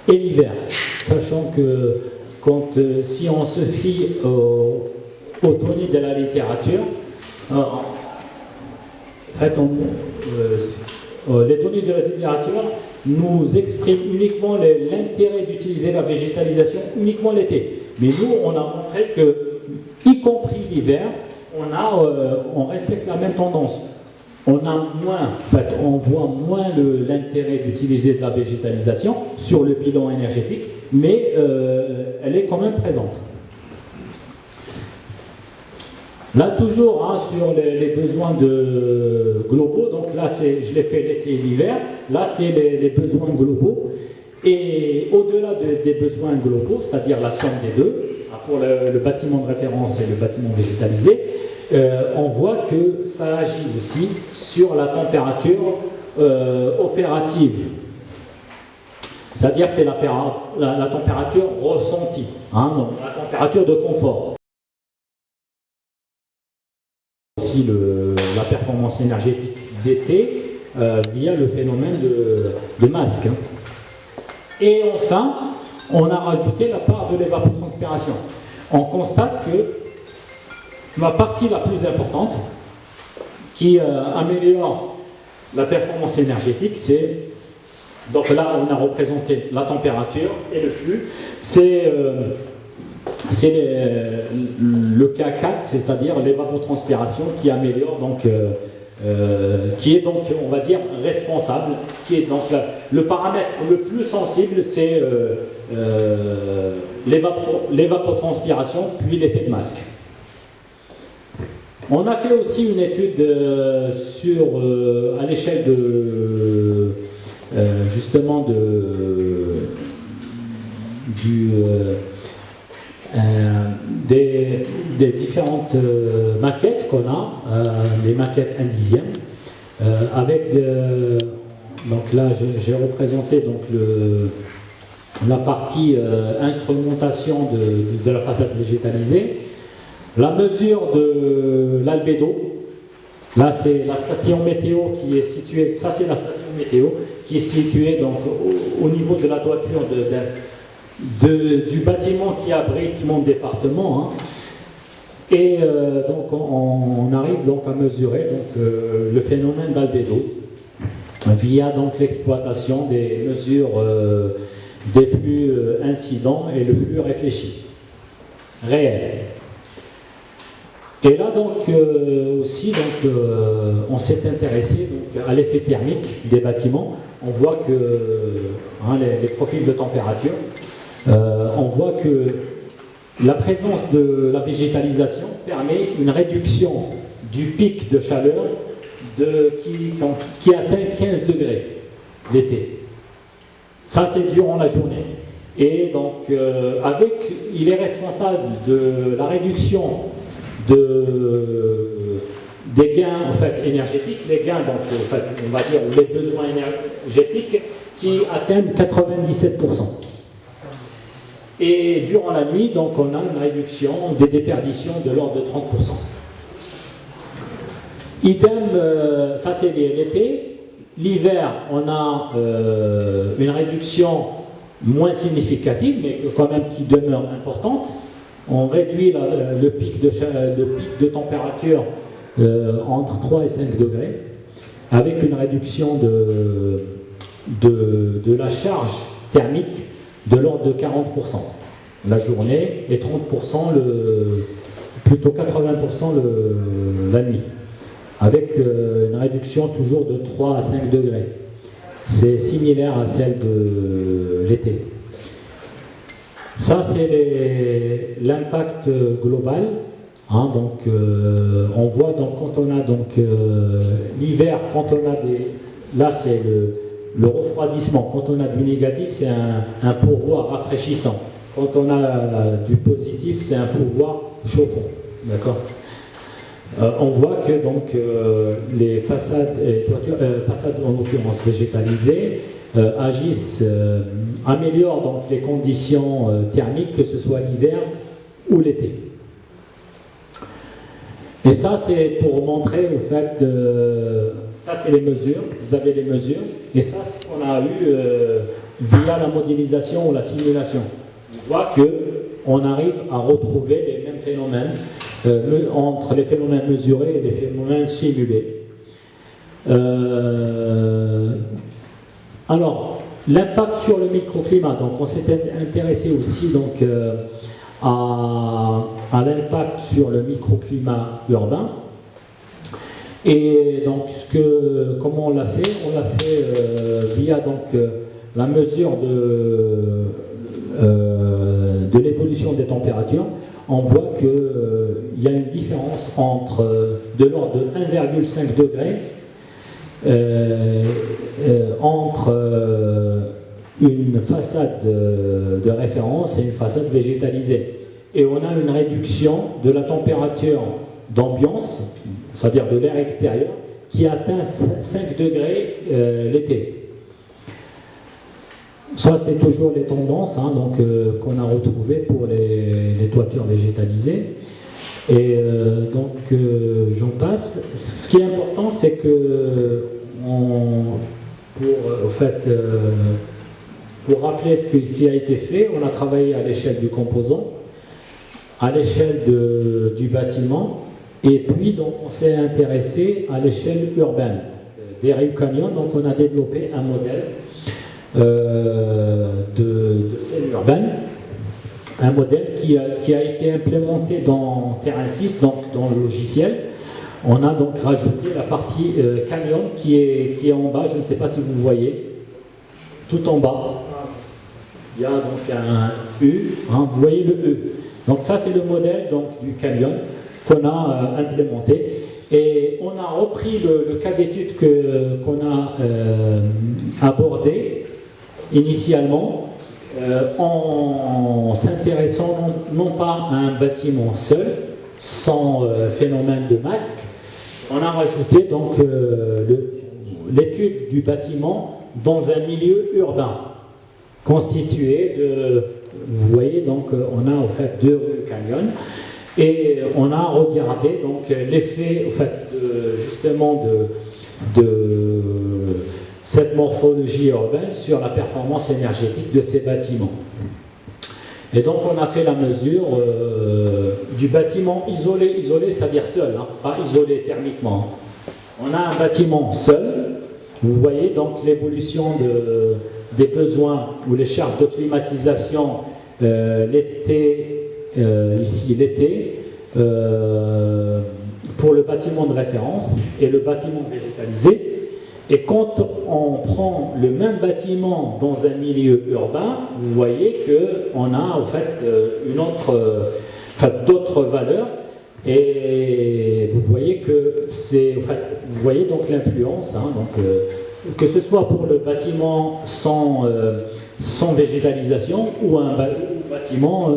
et l'hiver. Sachant que si on se fie aux données de la littérature, en fait, les données de la littérature nous expriment uniquement l'intérêt d'utiliser la végétalisation uniquement l'été. Mais nous, on a montré que, y compris l'hiver, on respecte la même tendance. On voit moins l'intérêt d'utiliser de la végétalisation sur le bilan énergétique, mais elle est quand même présente. Là, toujours sur les besoins globaux, donc là, je l'ai fait l'été et l'hiver, là, c'est les besoins globaux. Et au-delà des besoins globaux, c'est-à-dire la somme des deux, pour le bâtiment de référence et le bâtiment végétalisé, on voit que ça agit aussi sur la température opérative. C'est-à-dire c'est la température ressentie, donc la température de confort. Aussi la performance énergétique d'été via le phénomène de masque. Et enfin, on a rajouté la part de l'évapotranspiration. On constate que la partie la plus importante qui améliore la performance énergétique, c'est, donc là on a représenté la température et le flux, c'est le cas 4, c'est-à-dire l'évapotranspiration qui améliore donc qui est donc, on va dire, responsable, qui est donc le paramètre le plus sensible, c'est l'évapotranspiration, puis l'effet de masque. On a fait aussi une étude à l'échelle justement des différentes maquettes qu'on a, des maquettes indiziennes, avec donc là j'ai représenté donc la partie instrumentation de la façade végétalisée, la mesure de l'albédo. Là c'est la station météo qui est située, ça c'est la station météo qui est située donc au niveau de la toiture du bâtiment qui abrite mon département, et donc on arrive donc à mesurer donc, le phénomène d'albédo via donc l'exploitation des mesures des flux incidents et le flux réfléchi réel. Et là donc aussi donc, on s'est intéressé donc, à l'effet thermique des bâtiments. On voit que les profils de température, on voit que la présence de la végétalisation permet une réduction du pic de chaleur qui atteint 15 degrés l'été. Ça, c'est durant la journée. Et donc, il est responsable de la réduction des gains en fait, énergétiques, les gains, donc, en fait, on va dire les besoins énergétiques qui atteignent 97%. Et durant la nuit, donc, on a une réduction des déperditions de l'ordre de 30%. Idem, ça c'est l'été. L'hiver, on a une réduction moins significative, mais quand même qui demeure importante. On réduit le pic de température entre 3 et 5 degrés, avec une réduction de la charge thermique de l'ordre de 40% la journée et 30%, plutôt 80% la nuit, avec une réduction toujours de 3 à 5 degrés. C'est similaire à celle de l'été. Ça, c'est l'impact global. Donc, on voit donc, quand on a l'hiver, quand on a là, c'est le refroidissement. Quand on a du négatif, c'est un pourboire rafraîchissant. Quand on a du positif, c'est un pourboire chauffant. D'accord ? On voit que donc, les façades en l'occurrence végétalisées, améliorent donc les conditions thermiques, que ce soit l'hiver ou l'été. Et ça, c'est pour montrer, au fait, ça c'est les mesures, vous avez les mesures, et ça, c'est ce qu'on a eu via la modélisation ou la simulation. On voit qu'on arrive à retrouver les mêmes phénomènes entre les phénomènes mesurés et les phénomènes simulés. Alors, l'impact sur le microclimat. Donc, on s'est intéressé aussi donc, à l'impact sur le microclimat urbain. Et donc, comment on l'a fait? On l'a fait via donc, la mesure de l'évolution des températures. On voit qu'il y a une différence entre de l'ordre de 1,5 degré entre une façade de référence et une façade végétalisée. Et on a une réduction de la température d'ambiance, c'est-à-dire de l'air extérieur, qui atteint 5 degrés l'été. Ça, c'est toujours les tendances qu'on a retrouvées pour les toitures végétalisées. Et donc, j'en passe. Ce qui est important, c'est que, pour rappeler ce qui a été fait, on a travaillé à l'échelle du composant, à l'échelle du bâtiment, et puis donc, on s'est intéressé à l'échelle urbaine des Rio Canyon. Donc, on a développé un modèle de scène urbaine, un modèle qui a été implémenté dans Terrain 6, donc dans le logiciel. On a donc rajouté la partie canyon qui est en bas, je ne sais pas si vous voyez, tout en bas. Il y a donc un U, vous voyez le U. Donc ça c'est le modèle donc, du canyon qu'on a implémenté. Et on a repris le cas d'étude qu'on a abordé initialement en s'intéressant non pas à un bâtiment seul, sans phénomène de masque. On a rajouté donc l'étude du bâtiment dans un milieu urbain constitué de, vous voyez donc on a en fait 2 rues Canyon. Et on a regardé donc l'effet en fait, justement de cette morphologie urbaine sur la performance énergétique de ces bâtiments. Et donc on a fait la mesure du bâtiment isolé, c'est-à-dire seul, pas isolé thermiquement. On a un bâtiment seul, vous voyez donc l'évolution des besoins ou les charges de climatisation l'été. Ici l'été, pour le bâtiment de référence et le bâtiment végétalisé. Et quand on prend le même bâtiment dans un milieu urbain, vous voyez qu'on a en fait d'autres valeurs. Et vous voyez que c'est, en fait, vous voyez donc l'influence, que ce soit pour le bâtiment sans végétalisation ou un bâtiment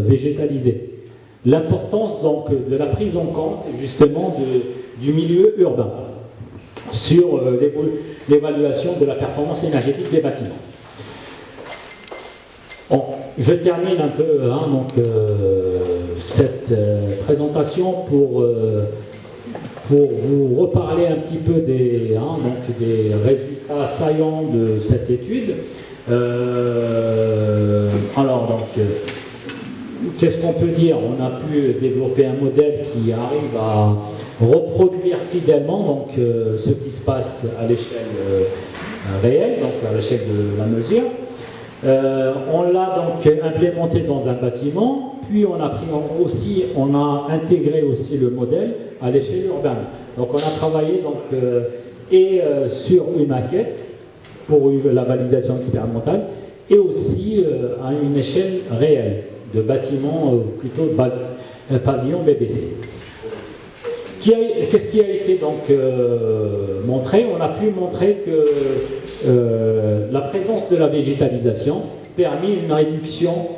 végétalisé. L'importance donc de la prise en compte justement du milieu urbain sur l'évaluation de la performance énergétique des bâtiments. Bon, je termine un peu cette présentation pour vous reparler un petit peu des résultats saillants de cette étude. Alors donc, qu'est-ce qu'on peut dire? On a pu développer un modèle qui arrive à reproduire fidèlement donc, ce qui se passe à l'échelle réelle, donc à l'échelle de la mesure. On l'a donc implémenté dans un bâtiment, puis on a intégré aussi le modèle à l'échelle urbaine. Donc on a travaillé donc, sur une maquette pour la validation expérimentale et aussi à une échelle réelle de bâtiments plutôt pavillon BBC. Qu'est-ce qui a été donc montré? On a pu montrer que la présence de la végétalisation permet une réduction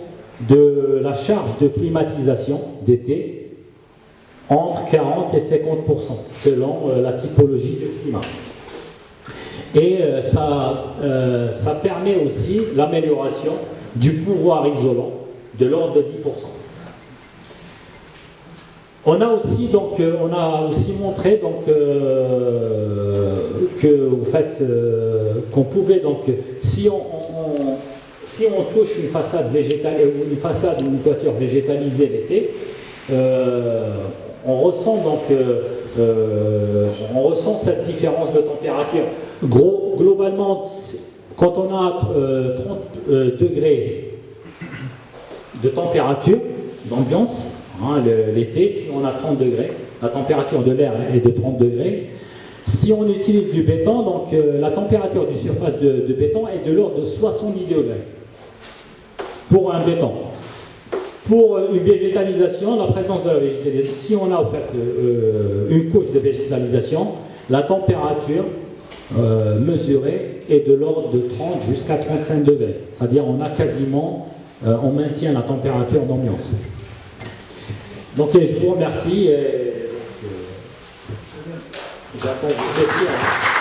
de la charge de climatisation d'été entre 40 et 50% selon la typologie du climat. Et ça permet aussi l'amélioration du pouvoir isolant de l'ordre de 10%. On a aussi montré donc que au fait qu'on pouvait donc si on touche une façade végétale ou une façade ou une toiture végétalisée l'été, on ressent cette différence de température. Globalement, quand on a 30 degrés de température d'ambiance, hein, l'été, si on a 30 degrés, la température de l'air est de 30 degrés. Si on utilise du béton, donc la température du surface de béton est de l'ordre de 70 degrés pour un béton. Pour une végétalisation, la présence de la végétalisation, si on a en fait une couche de végétalisation, la température mesurée est de l'ordre de 30 jusqu'à 35 degrés. C'est-à-dire on a quasiment, on maintient la température d'ambiance. Donc je vous remercie et j'attends vos questions.